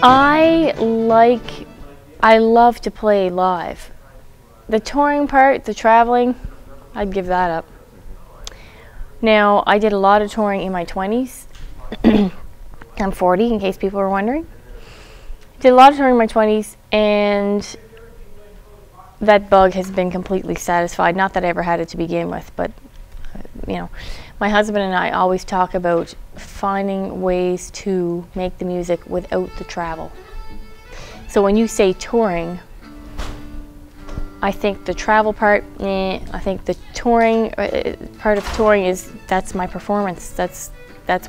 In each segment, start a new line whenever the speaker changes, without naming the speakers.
I love to play live. The touring part, the traveling, I'd give that up. Now, I did a lot of touring in my 20s. I'm 40, in case people were wondering. Did a lot of touring in my 20s, and that bug has been completely satisfied. Not that I ever had it to begin with, but you know, my husband and I always talk about finding ways to make the music without the travel. So when you say touring, I think the travel part, I think the touring, part of touring is, that's my performance. That's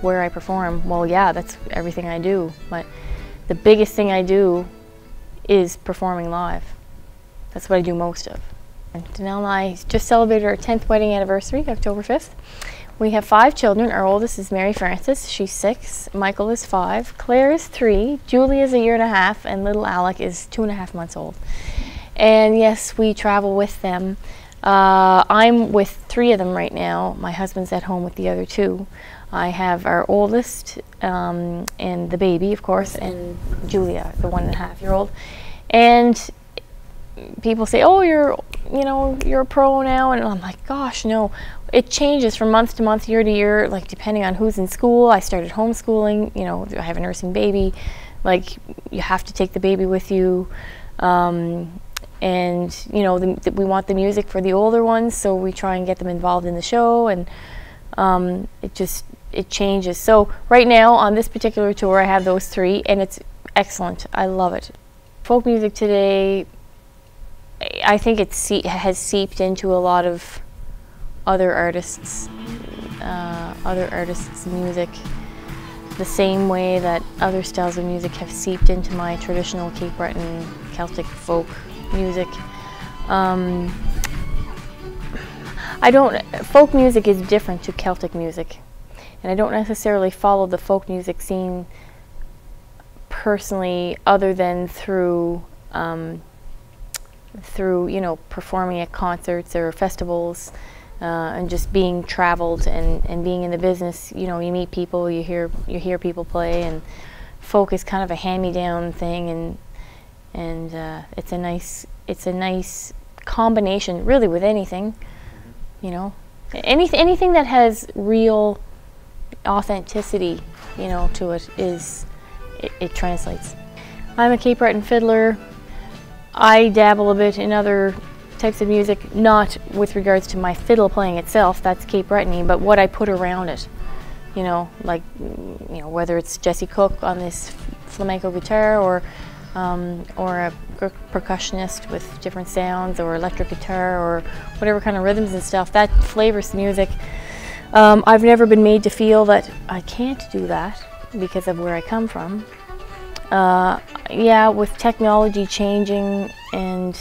where I perform. Well, yeah, that's everything I do. But the biggest thing I do is performing live. That's what I do most of. And Danelle and I just celebrated our 10th wedding anniversary, October 5th. We have 5 children. Our oldest is Mary Frances. She's 6. Michael is 5. Claire is 3. Julie is 1.5 years, and little Alec is 2.5 months old. And yes, we travel with them. I'm with 3 of them right now. My husband's at home with the other 2. I have our oldest and the baby, of course, and Julia, the 1.5-year-old. And people say, "Oh, you're a pro now," and I'm like, "Gosh, no." It changes from month to month, year to year, like depending on who's in school. I started homeschooling. You know, I have a nursing baby. Like, you have to take the baby with you. And you know, we want the music for the older ones, so we try and get them involved in the show, and it changes. So right now on this particular tour, I have those 3, and it's excellent. I love it. Folk music today, I think it has seeped into a lot of other artists' music, the same way that other styles of music have seeped into my traditional Cape Breton Celtic folk music. Folk music is different to Celtic music, and I don't necessarily follow the folk music scene personally, other than through you know, performing at concerts or festivals, and just being traveled and being in the business. You know, you meet people, you hear people play, and folk is kind of a hand-me-down thing, and it's a nice combination, really, with anything. You know, anything that has real authenticity, you know, to it, it translates. I'm a Cape Breton fiddler. I dabble a bit in other types of music, not with regards to my fiddle playing itself, that's Cape Breton-y, but what I put around it. You know, like, you know, whether it's Jesse Cook on this flamenco guitar, or a percussionist with different sounds, or electric guitar, or whatever kind of rhythms and stuff, that flavors the music. I've never been made to feel that I can't do that because of where I come from. Yeah, with technology changing and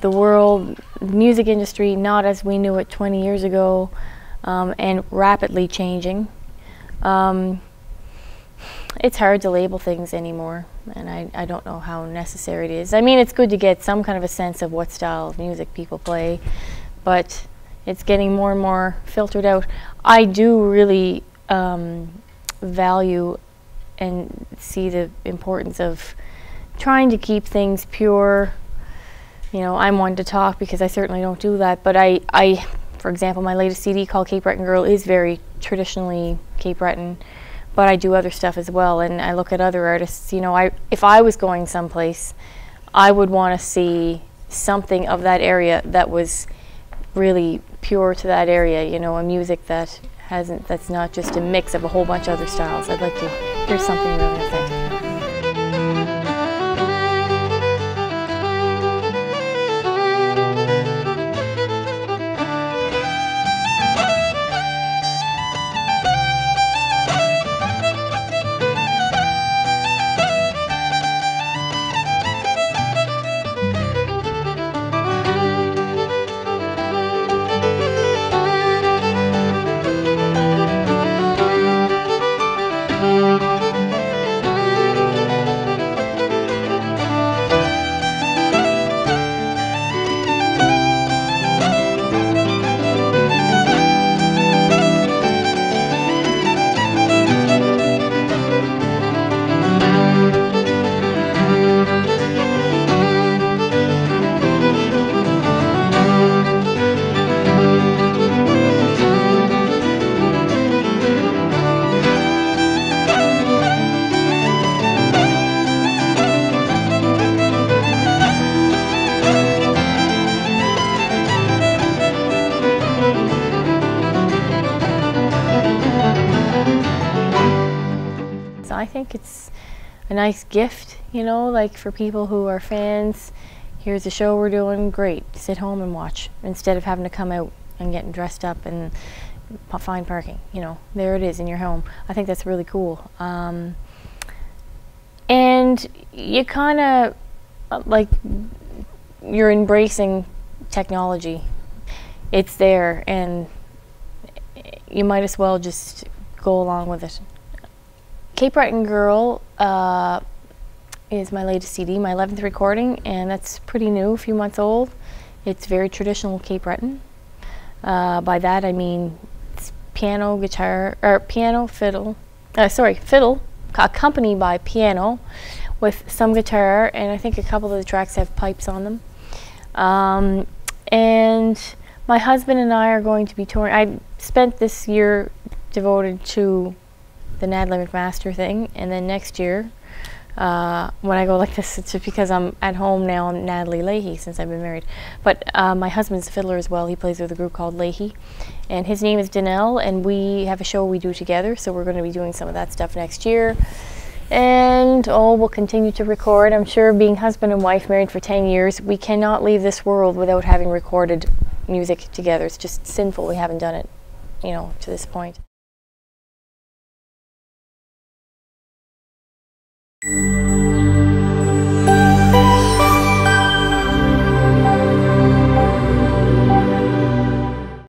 the world, music industry not as we knew it 20 years ago, and rapidly changing, it's hard to label things anymore, and I don't know how necessary it is. I mean, it's good to get some kind of a sense of what style of music people play, but it's getting more and more filtered out. I do really value and see the importance of trying to keep things pure. You know, I'm one to talk because I certainly don't do that, but I for example, my latest CD called Cape Breton Girl is very traditionally Cape Breton, but I do other stuff as well, and I look at other artists. You know, if I was going someplace, I would want to see something of that area that was really pure to that area, you know, a music that's not just a mix of a whole bunch of other styles. I'd like to hear something really authentic. think it's a nice gift, you know, like for people who are fans. Here's a show we're doing, great, sit home and watch, instead of having to come out and getting dressed up and find parking, you know, there it is in your home. I think that's really cool. And you kind of, like, you're embracing technology. It's there, and you might as well just go along with it. Cape Breton Girl is my latest CD, my 11th recording, and that's pretty new, a few months old. It's very traditional Cape Breton. By that I mean it's piano, guitar, or piano, fiddle, fiddle, accompanied by piano with some guitar, and I think a couple of the tracks have pipes on them. And my husband and I are going to be touring. I spent this year devoted to the Natalie MacMaster thing, and then next year, when I go like this, it's just because I'm at home now. I'm Natalie Leahy since I've been married. But my husband's a fiddler as well. He plays with a group called Leahy, and his name is Danelle, and we have a show we do together, so we're going to be doing some of that stuff next year. And we'll continue to record. I'm sure, being husband and wife, married for 10 years, we cannot leave this world without having recorded music together. It's just sinful we haven't done it, you know, to this point.